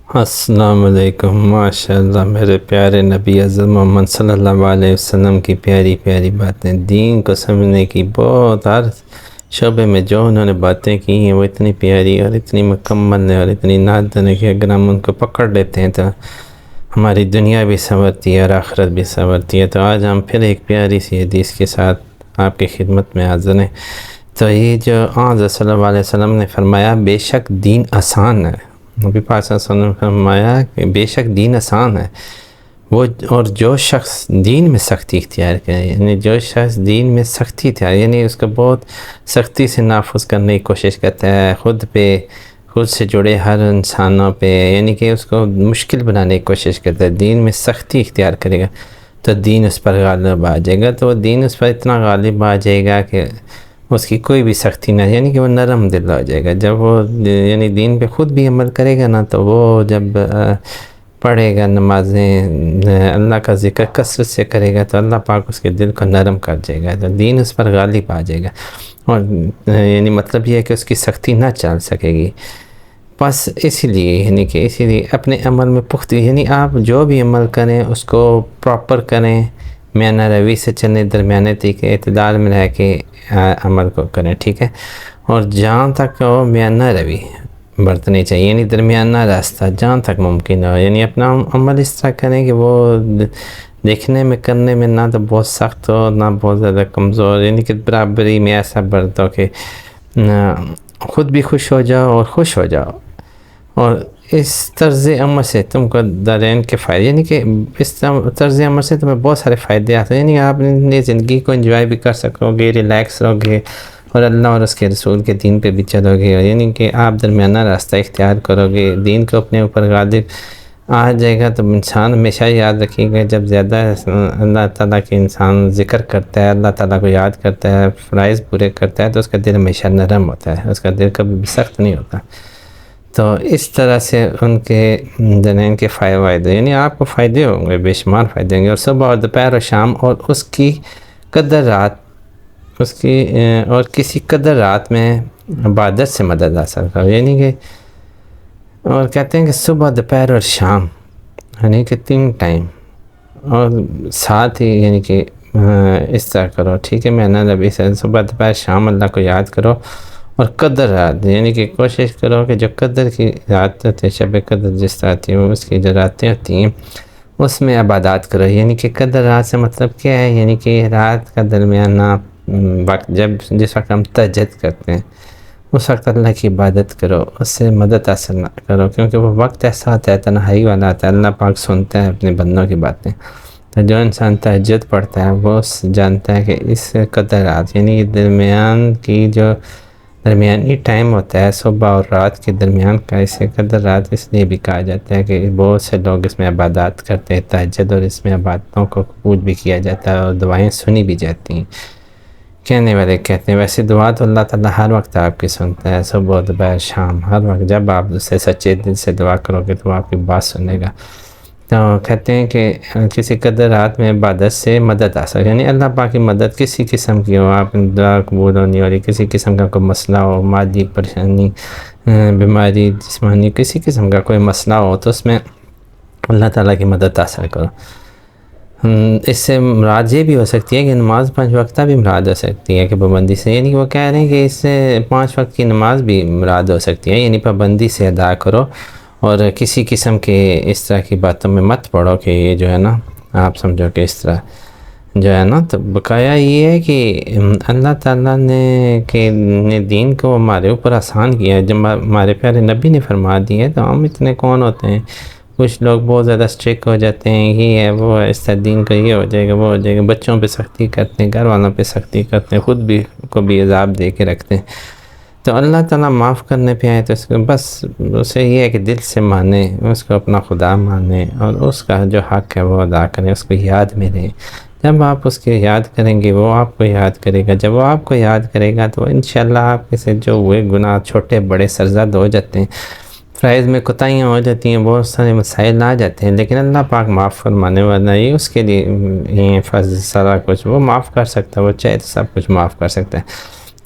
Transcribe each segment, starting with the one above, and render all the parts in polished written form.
السلام علیکم۔ ماشاءاللہ میرے پیارے نبی اعظم محمد صلی اللہ علیہ وسلم کی پیاری پیاری باتیں، دین کو سمجھنے کی بہت ہر شعبے میں جو انہوں نے باتیں کی ہیں وہ اتنی پیاری اور اتنی مکمل ہے اور اتنی نادن ہے کہ اگر ہم ان کو پکڑ لیتے ہیں تو ہماری دنیا بھی سنورتی ہے اور آخرت بھی سنورتی ہے۔ تو آج ہم پھر ایک پیاری سی حدیث کے ساتھ آپ کی خدمت میں حاضر ہیں۔ تو یہ جو آن صلی اللہ علیہ وسلم نے فرمایا بے شک دین آسان ہے، نبی پاک صلی اللہ علیہ وسلم نے فرمایا کہ بے شک دین آسان ہے، وہ اور جو شخص دین میں سختی اختیار کرے، یعنی جو شخص دین میں سختی اختیار یعنی اس کو بہت سختی سے نافذ کرنے کی کوشش کرتا ہے، خود سے جڑے ہر انسانوں پہ، یعنی کہ اس کو مشکل بنانے کی کوشش کرتا ہے، دین میں سختی اختیار کرے گا تو دین اس پر غالب آ جائے گا۔ تو وہ دین اس پر اتنا غالب آ جائے گا کہ اس کی کوئی بھی سختی نہ، یعنی کہ وہ نرم دل ہو جائے گا۔ جب وہ یعنی دین پہ خود بھی عمل کرے گا نا، تو وہ جب پڑھے گا نمازیں، اللہ کا ذکر کثرت سے کرے گا تو اللہ پاک اس کے دل کو نرم کر جائے گا، تو دین اس پر غالب آ جائے گا۔ اور یعنی مطلب یہ ہے کہ اس کی سختی نہ چل سکے گی۔ بس اسی لیے اپنے عمل میں پختگی، یعنی آپ جو بھی عمل کریں اس کو پراپر کریں، میانہ روی سے چلیں، درمیانے طریقے اعتدال میں رہ کے عمل کو کریں، ٹھیک ہے۔ اور جہاں تک وہ میانہ روی برتنی چاہیے، یعنی درمیانہ راستہ جہاں تک ممکن ہو، یعنی اپنا عمل اس طرح کریں کہ وہ دیکھنے میں کرنے میں نہ تو بہت سخت ہو نہ بہت زیادہ کمزور، یعنی کہ برابری میں ایسا برتو کہ خود بھی خوش ہو جاؤ اور خوش ہو جاؤ۔ اور اس طرز عمل سے تم کو دارین کے فائدے، یعنی کہ اس طرز عمل سے تمہیں بہت سارے فائدے آتے ہیں، یعنی آپ اپنی زندگی کو انجوائے بھی کر سکو گے، ریلیکس رہو گے اور اللہ اور اس کے رسول کے دین پہ بھی چلو گے، یعنی کہ آپ درمیانہ راستہ اختیار کرو گے، دین کو اپنے اوپر غالب آ جائے گا۔ تو انسان ہمیشہ یاد رکھے گا، جب زیادہ اللہ تعالیٰ کے انسان ذکر کرتا ہے، اللہ تعالیٰ کو یاد کرتا ہے، فرائض پورے کرتا ہے، تو اس کا دل ہمیشہ نرم ہوتا ہے، اس کا دل کبھی بھی سخت نہیں ہوتا۔ تو اس طرح سے ان کے دین کے فائدے، یعنی آپ کو فائدے ہوں گے، بے شمار فائدے ہوں گے، اور صبح اور دوپہر اور شام، اور اس کی قدر رات، اس کی اور کسی قدر رات میں عبادت سے مدد حاصل کرو، یعنی کہ اور کہتے ہیں کہ صبح دوپہر اور شام، یعنی کہ 3 ٹائم، اور ساتھ ہی یعنی کہ اس طرح کرو، ٹھیک ہے۔ میں نبی سے صبح دوپہر شام اللہ کو یاد کرو، اور قدر رات، یعنی کہ کوشش کرو کہ جو قدر کی رات ہوتی ہے، شب قدر جس طرح آتی ہے، اس کی جو راتیں ہوتی ہیں اس میں عبادات کرو، یعنی کہ قدر رات سے مطلب کیا ہے، یعنی کہ رات کا درمیانہ وقت، جس وقت ہم تہجد کرتے ہیں اس وقت اللہ کی عبادت کرو، اس سے مدد حاصل نہ کرو، کیونکہ وہ وقت ایسا ہوتا ہے، تنہائی والا ہوتا ہے، اللہ پاک سنتا ہے اپنے بندوں کی باتیں۔ تو جو انسان تہجد پڑھتا ہے وہ جانتا ہے کہ اس قدر رات، یعنی درمیان کی جو درمیانی ٹائم ہوتا ہے صبح اور رات کے درمیان کا، اسے قدر رات اس لیے بھی کہا جاتا ہے کہ بہت سے لوگ اس میں عبادات کرتے ہیں تہجد، اور اس میں عبادتوں کو قبول بھی کیا جاتا ہے اور دعائیں سنی بھی جاتی ہیں۔ کہنے والے کہتے ہیں ویسے دعا تو اللہ تعالیٰ ہر وقت آپ کی سنتا ہے، صبح دوپہر شام، ہر وقت جب آپ اس سے سچے دل سے دعا کرو گے تو آپ کی بات سنے گا۔ تو کہتے ہیں کہ کسی قدر رات میں عبادت سے مدد حاصل، یعنی اللہ پاک کی مدد کسی قسم کی ہو، آپ دعا قبول ہونی ہو رہی، کسی قسم کا کوئی مسئلہ ہو، مادی پریشانی، بیماری، جسمانی کسی قسم کا کوئی مسئلہ ہو، تو اس میں اللہ تعالیٰ کی مدد حاصل کرو۔ اس سے مراد یہ بھی ہو سکتی ہے کہ نماز 5 وقتہ بھی مراد ہو سکتی ہے کہ پابندی سے، یعنی کہ وہ کہہ رہے ہیں کہ اس سے 5 وقت کی نماز بھی مراد ہو سکتی ہے، یعنی پابندی سے ادا کرو، اور کسی قسم کے اس طرح کی باتوں میں مت پڑو کہ یہ جو ہے نا، آپ سمجھو کہ اس طرح جو ہے نا۔ تو بقایا یہ ہے کہ اللہ تعالیٰ نے دین کو ہمارے اوپر آسان کیا ہے، جب ہمارے پیارے نبی نے فرما دی ہے، تو ہم اتنے کون ہوتے ہیں؟ کچھ لوگ بہت زیادہ اسٹرک ہو جاتے ہیں، یہ ہے وہ ہے، اس طرح دین کا یہ ہو جائے گا وہ ہو جائے گا، بچوں پہ سختی کرتے ہیں، گھر والوں پہ سختی کرتے ہیں، خود بھی کو بھی عذاب دے کے رکھتے ہیں۔ تو اللہ تعالیٰ معاف کرنے پہ آئے تو اس کو بس اسے یہ ہے کہ دل سے مانے، اس کو اپنا خدا مانے، اور اس کا جو حق ہے وہ ادا کریں، اس کو یاد میں رہیں۔ جب آپ اس کے یاد کریں گے وہ آپ کو یاد کرے گا، جب وہ آپ کو یاد کرے گا تو انشاءاللہ آپ کے سے جو ہوئے گناہ چھوٹے بڑے سرزد ہو جاتے ہیں، فرائض میں کوتاہیاں ہو جاتی ہیں، بہت سارے مسائل آ جاتے ہیں، لیکن اللہ پاک معاف فرمانے والا ہے، اس کے لیے یہ فضل سارا کچھ وہ معاف کر سکتا ہے، وہ چاہے تو سب کچھ معاف کر سکتا ہے۔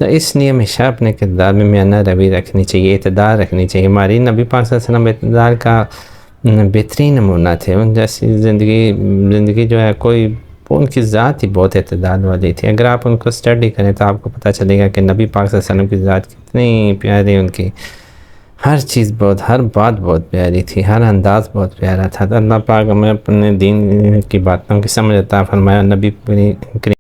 تو اس لیے ہمیشہ اپنے کردار میں میانہ روی رکھنی چاہیے، اعتدال رکھنی چاہیے. ہماری نبی پاک صلی اللہ علیہ وسلم اعتدال کا بہترین نمونہ تھے. ان جیسی زندگی جو ہے کوئی، ان کی ذات ہی بہت اعتدال والی تھی. اگر آپ ان کو اسٹڈی کریں تو آپ کو پتہ چلے گا کہ نبی پاک صلی اللہ علیہ وسلم کی ذات کتنی پیاری، ان کی ہر چیز بہت، ہر بات بہت پیاری تھی، ہر انداز بہت پیارا تھا. تو اللہ پاک ہمیں اپنے دین کی باتوں کی سمجھ عطا فرمائے. نبی کریم